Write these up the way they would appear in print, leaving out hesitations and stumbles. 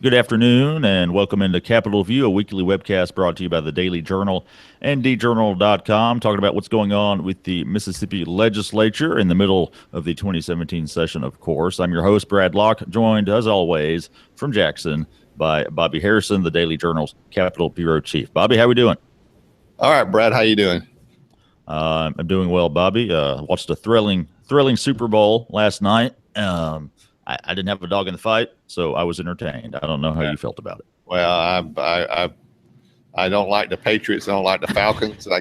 Good afternoon and welcome into Capitol View, a weekly webcast brought to you by the Daily Journal and djournal.com, talking about what's going on with the Mississippi legislature in the middle of the 2017 session, of course. I'm your host, Brad Locke, joined, as always, from Jackson by Bobby Harrison, the Daily Journal's Capitol Bureau Chief. Bobby, how we doing? All right, Brad, how you doing? I'm doing well, Bobby. Watched a thrilling Super Bowl last night. I didn't have a dog in the fight, so I was entertained. I don't know how you felt about it. Well, I don't like the Patriots. I don't like the Falcons. I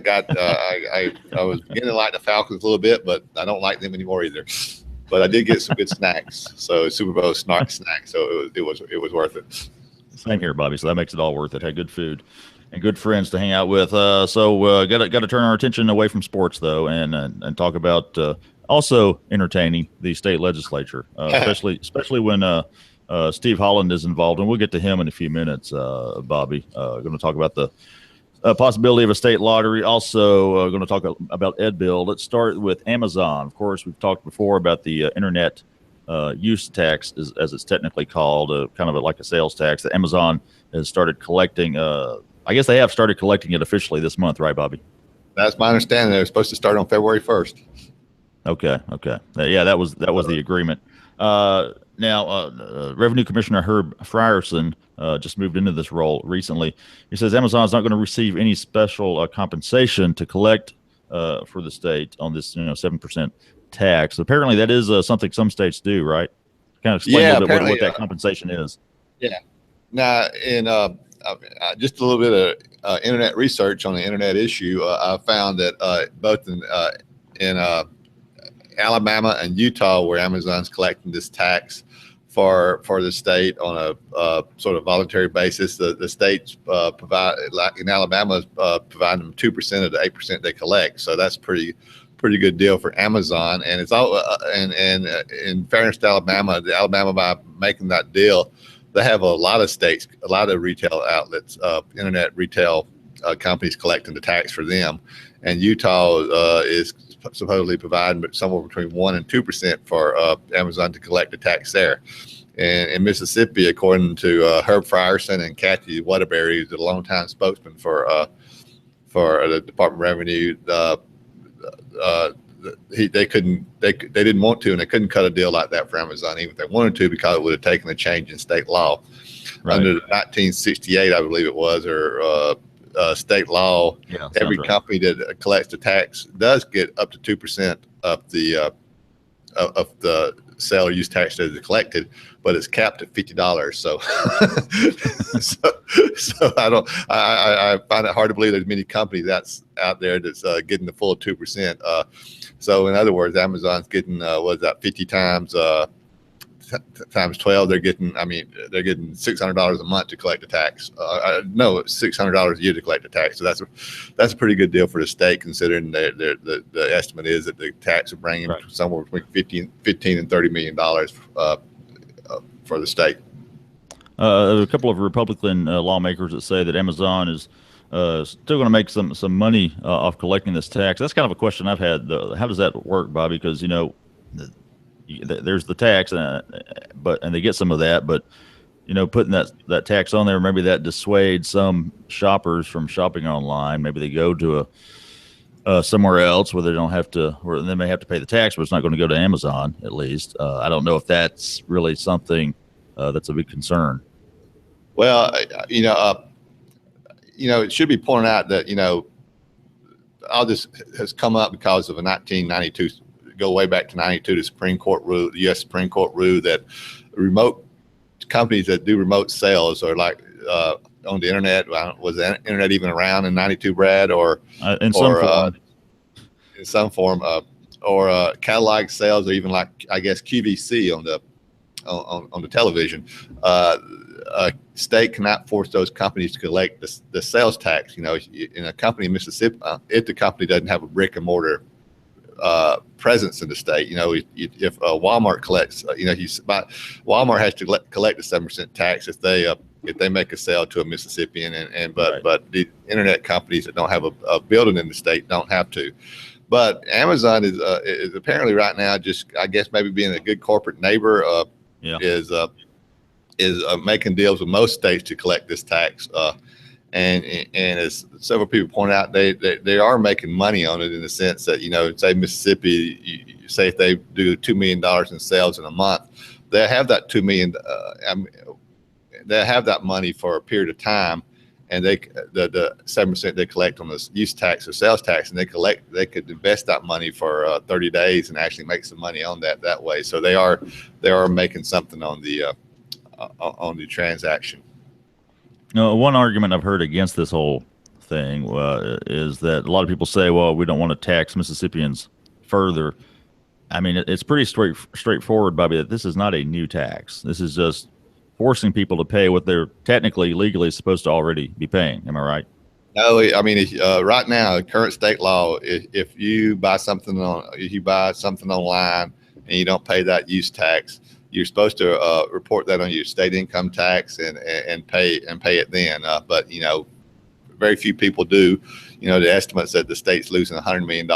was beginning to like the Falcons a little bit, but I don't like them anymore either. But I did get some good snacks. So Super Bowl snacks. So it was worth it. Same here, Bobby. So that makes it all worth it. Had good food and good friends to hang out with. So got to turn our attention away from sports though, and talk about also entertaining the state legislature, especially when Steve Holland is involved, and we'll get to him in a few minutes. Bobby, going to talk about the possibility of a state lottery. Also, going to talk about Ed Bill. Let's start with Amazon. Of course, we've talked before about the internet use tax, as it's technically called, kind of like a sales tax that Amazon has started collecting. I guess they have started collecting it officially this month, right, Bobby? That's my understanding. They were supposed to start on February 1st. Okay. Yeah, that was the agreement. Now, Revenue Commissioner Herb Frierson just moved into this role recently. He says Amazon is not going to receive any special compensation to collect for the state on this 7% tax. Apparently, that is something some states do, right? Kind of explain a little bit what that compensation is. Yeah. Now, in just a little bit of internet research on the internet issue, I found that both in Alabama and Utah, where Amazon's collecting this tax for the state on a sort of voluntary basis, the states provide, like in Alabama, providing them 2% of the 8% they collect. So that's pretty good deal for Amazon. And it's all and in fairness to Alabama, by making that deal, they have a lot of states, a lot of retail outlets, internet retail companies collecting the tax for them, and Utah is supposedly providing somewhere between 1% and 2% for Amazon to collect the tax there. And in Mississippi, according to Herb Frierson and Kathy Waterbury, the longtime spokesman for the Department of Revenue, they didn't want to, and they couldn't cut a deal like that for Amazon even if they wanted to, because it would have taken a change in state law. Right. Under 1968, I believe it was, or state law, every company that collects the tax does get up to 2% of the sale or use tax that is collected, but it's capped at $50. So, so I find it hard to believe there's many companies that's out there that's getting the full 2%. So in other words, Amazon's getting 50 times times 12, they're getting $600 a month to collect the tax. No, $600 a year to collect the tax. So that's a pretty good deal for the state, considering the estimate is that the tax will bring in somewhere between $15 and $30 million for the state. A couple of Republican lawmakers that say that Amazon is still going to make some money off collecting this tax. That's kind of a question I've had. How does that work, Bobby? Because there's the tax, and they get some of that, but putting that tax on there, maybe that dissuades some shoppers from shopping online. Maybe they go to somewhere else where they don't have to, or they may have to pay the tax, but it's not going to go to Amazon. At least I don't know if that's really something that's a big concern. Well, it should be pointed out that all this has come up because of a 1992. Go way back to 92, the Supreme Court rule, the U.S. Supreme Court rule that remote companies that do remote sales are like on the internet. Was the internet even around in 92, Brad? Or in some form, or catalog sales, or even like, I guess, QVC on the television. A state cannot force those companies to collect the sales tax. In a company in Mississippi, if the company doesn't have a brick and mortar presence in the state, if Walmart collects, Walmart has to collect a 7% tax if they make a sale to a Mississippian, but the internet companies that don't have a building in the state don't have to. But Amazon is apparently right now, just I guess maybe being a good corporate neighbor, is is making deals with most states to collect this tax. And as several people point out, they are making money on it in the sense that, say Mississippi, say if they do $2 million in sales in a month, they have that $2 million. They have that money for a period of time, and the 7% they collect on the use tax or sales tax, and they could invest that money for 30 days and actually make some money on that way. So they are making something on the transaction. One argument I've heard against this whole thing is that a lot of people say, well, we don't want to tax Mississippians further. I mean, it's pretty straightforward, Bobby, that this is not a new tax. This is just forcing people to pay what they're technically, legally supposed to already be paying. Am I right? No, I mean, right now, current state law, if you buy something online and you don't pay that use tax, you're supposed to report that on your state income tax and pay it then. But very few people do. The estimate said the state's losing $100 million,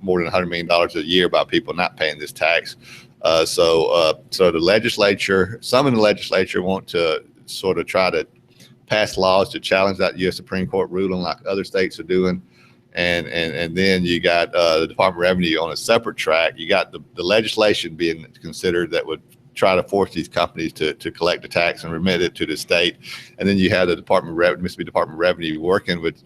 more than $100 million a year by people not paying this tax. So the legislature, some in the legislature want to sort of try to pass laws to challenge that U.S. Supreme Court ruling like other states are doing. And then you got the Department of Revenue on a separate track. You got the legislation being considered that would try to force these companies to collect the tax and remit it to the state. And then you have the Mississippi Department of Revenue working with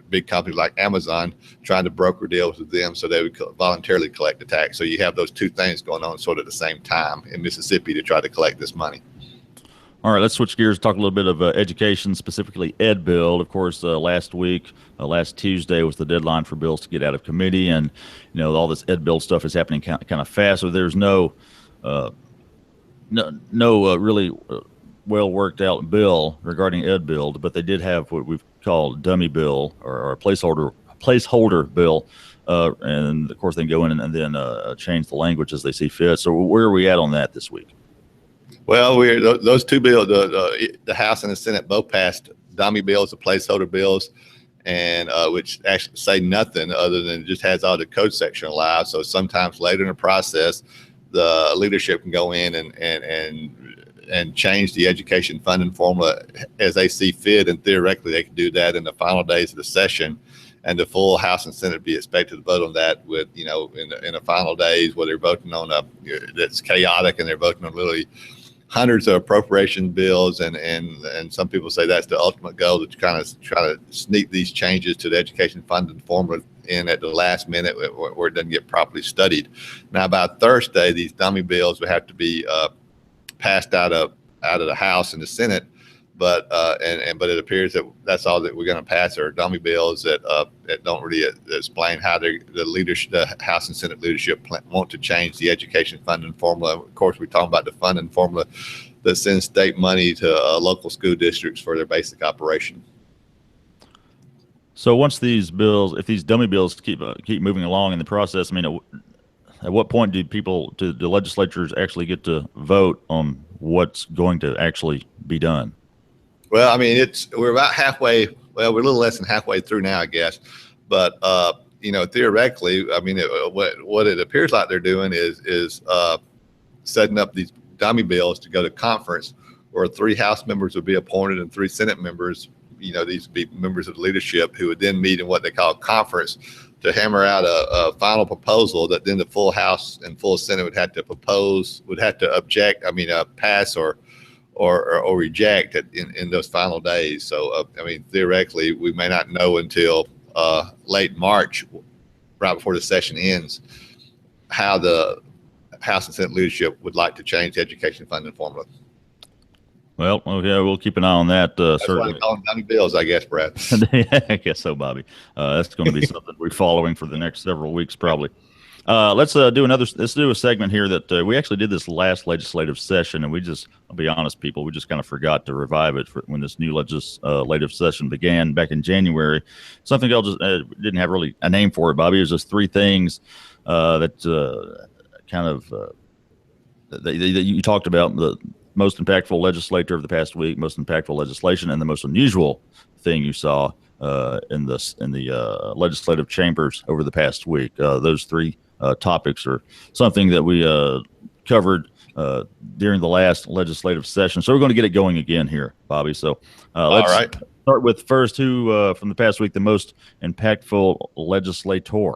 big companies like Amazon, trying to broker deals with them so they would voluntarily collect the tax. So you have those two things going on sort of at the same time in Mississippi to try to collect this money. All right, let's switch gears, talk a little bit of education, specifically Ed Bill. Of course, last Tuesday was the deadline for bills to get out of committee, and all this Ed Bill stuff is happening kind of fast. So there's no really well worked out bill regarding Ed Bill, but they did have what we've called dummy bill or a placeholder bill, and of course they can go in and then change the language as they see fit. So where are we at on that this week? Well, those two bills, the House and the Senate both passed dummy bills, the placeholder bills, and which actually say nothing other than just has all the code section alive. So sometimes later in the process, the leadership can go in and change the education funding formula as they see fit, and theoretically they can do that in the final days of the session. And the full House and Senate be expected to vote on that with, in the final days where they're voting on that's chaotic and they're voting on literally hundreds of appropriation bills, and some people say that's the ultimate goal, to kind of try to sneak these changes to the education funding formula in at the last minute where it doesn't get properly studied. Now, by Thursday, these dummy bills would have to be passed out of the House and the Senate, but it appears that that's all that we're going to pass are dummy bills that don't really explain how the House and Senate leadership want to change the education funding formula. Of course, we're talking about the funding formula that sends state money to local school districts for their basic operation. So once these bills, if these dummy bills keep moving along in the process, I mean, at what point do the legislatures actually get to vote on what's going to actually be done? Well, I mean, we're about halfway. Well, we're a little less than halfway through now, I guess. But theoretically, I mean, what it appears like they're doing is setting up these dummy bills to go to conference, where 3 House members would be appointed and 3 Senate members. These would be members of the leadership who would then meet in what they call conference to hammer out a final proposal that then the full House and full Senate would have to object. I mean, pass or reject in those final days. So, I mean, theoretically, we may not know until late March, right before the session ends, how the House and Senate leadership would like to change the education funding formula. Well, okay, we'll keep an eye on that. That's certainly. why they call them dummy bills, I guess, Brad. I guess so, Bobby. That's going to be something we're following for the next several weeks, probably. Let's do a segment here that we actually did this last legislative session, and I'll be honest, people, we just kind of forgot to revive it when this new legislative session began back in January. Something else didn't have really a name for it, Bobby. It was just 3 things that you talked about: the most impactful legislator of the past week, most impactful legislation, and the most unusual thing you saw in the legislative chambers over the past week. Those 3 topics are something that we covered during the last legislative session. So we're going to get it going again here, Bobby. So let's right. start with first who from the past week, the most impactful legislator.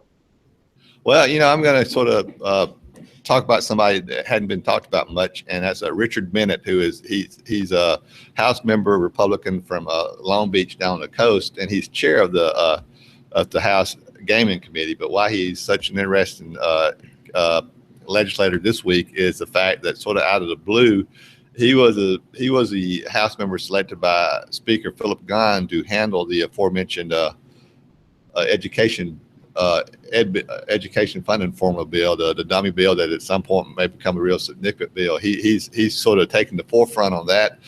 Well, I'm going to sort of talk about somebody that hadn't been talked about much, and that's Richard Bennett, who he's a House member, Republican from Long Beach down the coast, and he's chair of the House Gaming Committee. But why he's such an interesting legislator this week is the fact that sort of out of the blue, he was the House member selected by Speaker Philip Gahn to handle the aforementioned education funding formula bill, the dummy bill that at some point may become a real significant bill. He's sort of taking the forefront on that,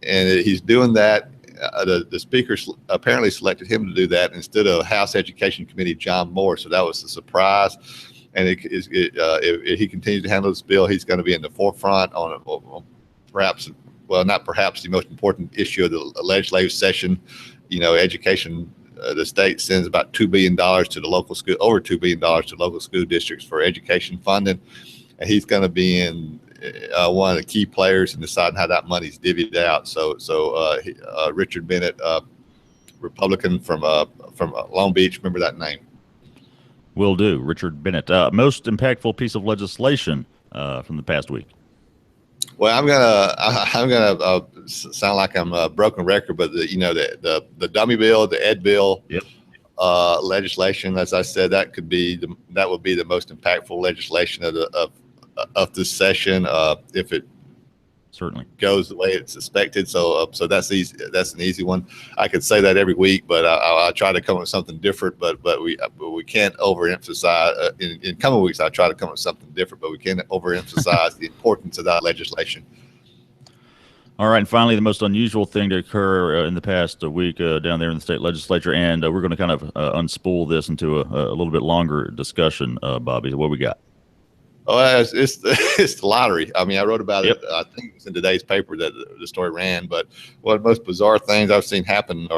and he's doing that. The speaker apparently selected him to do that instead of House Education Committee John Moore. So that was a surprise. And if he continues to handle this bill, he's going to be in the forefront on perhaps, well, not perhaps, the most important issue of the legislative session. Education. The state sends about $2 billion to the local school, over $2 billion to local school districts for education funding, and he's going to be in one of the key players in deciding how that money's divvied out. So Richard Bennett, Republican from Long Beach, remember that name. Will do. Richard Bennett. Most impactful piece of legislation from the past week. Well, I'm gonna sound like I'm a broken record, but the dummy bill, the ed bill, yep. Legislation, as I said, that would be the most impactful legislation of this session if it certainly goes the way it's expected. So that's easy. That's an easy one. I could say that every week, but I try to come up with something different. But we can't overemphasize. In coming weeks, I try to come up with something different, but we can't overemphasize the importance of that legislation. All right, and finally, the most unusual thing to occur in the past week down there in the state legislature, and we're going to kind of unspool this into a little bit longer discussion. Bobby, what we got? Oh, it's the lottery. I mean, I wrote about it. I think it was in today's paper that the story ran. But one of the most bizarre things I've seen happen,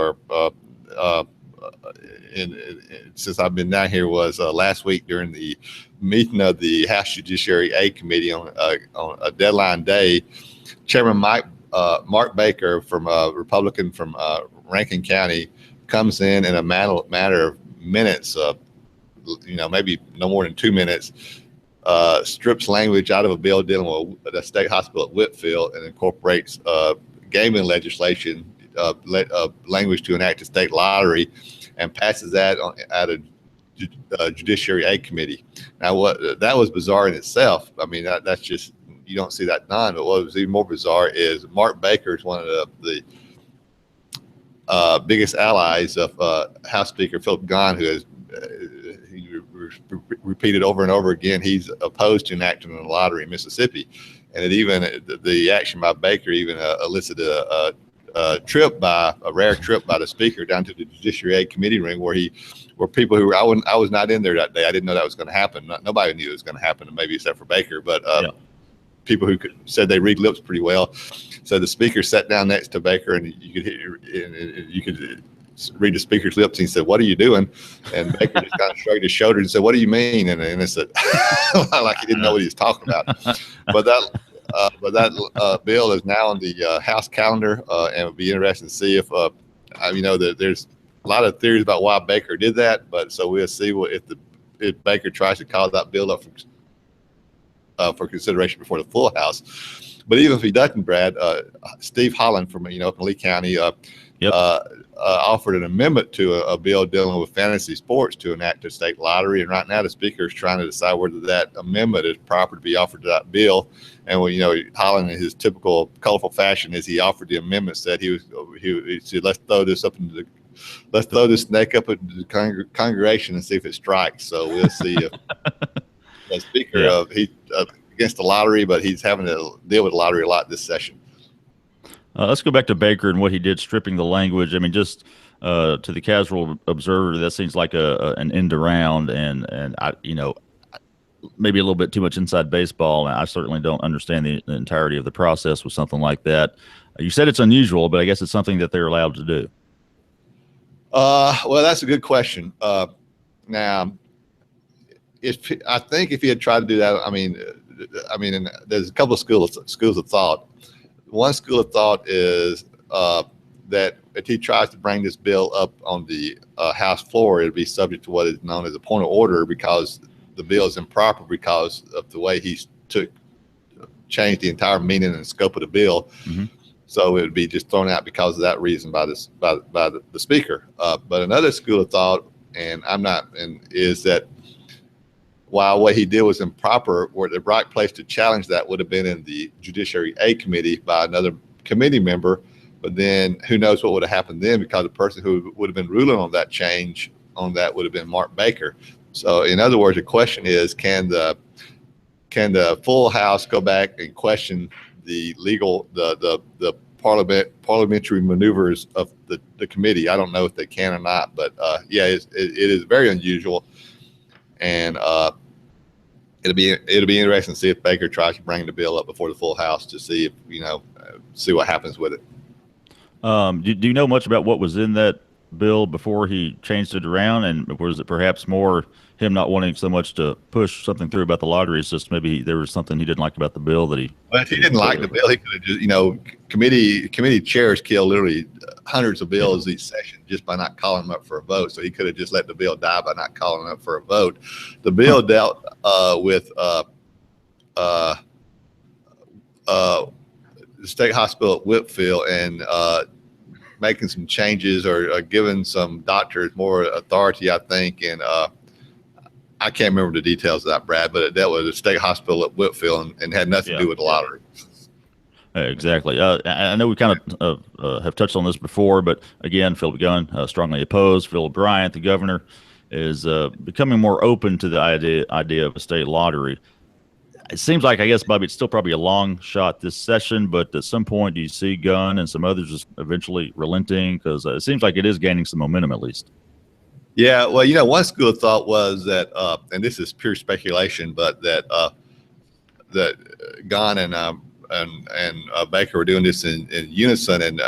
since I've been down here, was last week during the meeting of the House Judiciary Aid Committee on a deadline day. Chairman Mark Baker, from Republican from Rankin County, comes in a matter of minutes, maybe no more than 2 minutes. Strips language out of a bill dealing with the state hospital at Whitfield and incorporates gaming legislation, language to enact a state lottery, and passes that out of Judiciary Aid Committee. Now, that was bizarre in itself. I mean, that's just, you don't see that done. But what was even more bizarre is Mark Baker is one of the biggest allies of House Speaker Philip Gahn, who has repeated over and over again he's opposed to enacting a lottery in Mississippi, and the action by Baker even elicited a rare trip by the speaker down to the Judiciary Aid Committee room where people who I was not in there that day. I didn't know that was going to happen. Nobody knew it was going to happen, maybe except for Baker, but people who said they read lips pretty well. So the speaker sat down next to Baker, and you could read the speaker's lips, and he said, "What are you doing?" And Baker just kind of shrugged his shoulders and said, "What do you mean?" And I said, like he didn't know what he was talking about. But that bill is now on the House calendar, and it'll be interesting to see if there's a lot of theories about why Baker did that. But so we'll see if Baker tries to call that bill up for consideration before the full House. But even if he doesn't, Brad, Steve Holland from Lee County offered an amendment to a bill dealing with fantasy sports to enact a state lottery, and right now the speaker is trying to decide whether that amendment is proper to be offered to that bill. And Holland, in his typical colorful fashion, as he offered the amendment, said he said, let's throw this snake up into the congregation and see if it strikes. So we'll see if the speaker he's against the lottery, but he's having to deal with the lottery a lot this session. Let's go back to Baker and what he did, stripping the language. I mean, just to the casual observer, that seems like an end around, and I, maybe a little bit too much inside baseball. I certainly don't understand the entirety of the process with something like that. You said it's unusual, but I guess it's something that they're allowed to do. Well, that's a good question. Now, I think if he had tried to do that, I mean, I mean, and there's a couple of schools of thought. One school of thought is that if he tries to bring this bill up on the House floor, it'll be subject to what is known as a point of order, because the bill is improper because of the way he changed the entire meaning and scope of the bill. Mm-hmm. So it would be just thrown out because of that reason by the speaker. But another school of thought, and is that while what he did was improper, where the right place to challenge that would have been in the Judiciary A Committee by another committee member. But then who knows what would have happened then, because the person who would have been ruling on that change on that would have been Mark Baker. So in other words, the question is, can the full House go back and question the parliamentary maneuvers of the committee? I don't know if they can or not, but yeah, it is very unusual. And it'll be interesting to see if Baker tries to bring the bill up before the full House to see if, see what happens with it. Do you know much about what was in that bill before he changed it around? And was it perhaps more him not wanting so much to push something through about the lottery system? Maybe there was something he didn't like about the bill that he. Well, if he didn't like the bill, he could have just, committee chairs kill literally hundreds of bills each session just by not calling them up for a vote. So he could have just let the bill die by not calling them up for a vote. The bill dealt with the state hospital at Whitfield and making some changes or giving some doctors more authority, I think. And I can't remember the details of that, Brad, but it dealt with the state hospital at Whitfield and had nothing to do with the lottery. Exactly. I know we kind of have touched on this before, but again, Philip Gunn strongly opposed. Philip Bryant, the governor, is becoming more open to the idea of a state lottery. It seems like, I guess, Bobby, it's still probably a long shot this session, but at some point, do you see Gunn and some others just eventually relenting? Because it seems like it is gaining some momentum, at least. Yeah, well, one school of thought was that, and this is pure speculation, but that Gunn and Baker were doing this in unison, and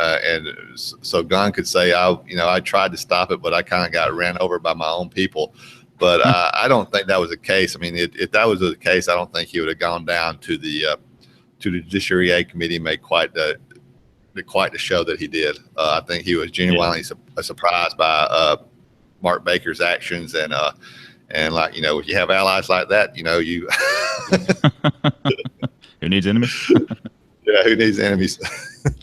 so Gunn could say, I tried to stop it, but I kind of got ran over by my own people. But I don't think that was the case. I mean, if that was the case, I don't think he would have gone down to the Judiciary A Committee and made quite the show that he did. I think he was genuinely surprised by Mark Baker's actions, and like, if you have allies like that, you who needs enemies? Yeah, who needs enemies?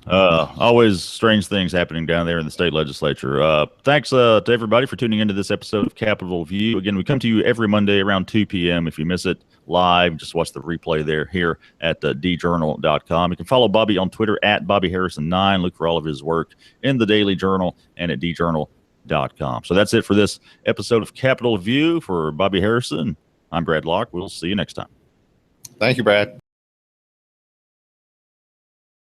Always strange things happening down there in the state legislature. Thanks to everybody for tuning into this episode of Capitol View. Again, we come to you every Monday around 2 p.m. If you miss it live, just watch the replay there here at djournal.com. You can follow Bobby on Twitter at BobbyHarrison9. Look for all of his work in the Daily Journal and at djournal.com. So that's it for this episode of Capitol View. For Bobby Harrison, I'm Brad Locke. We'll see you next time. Thank you, Brad.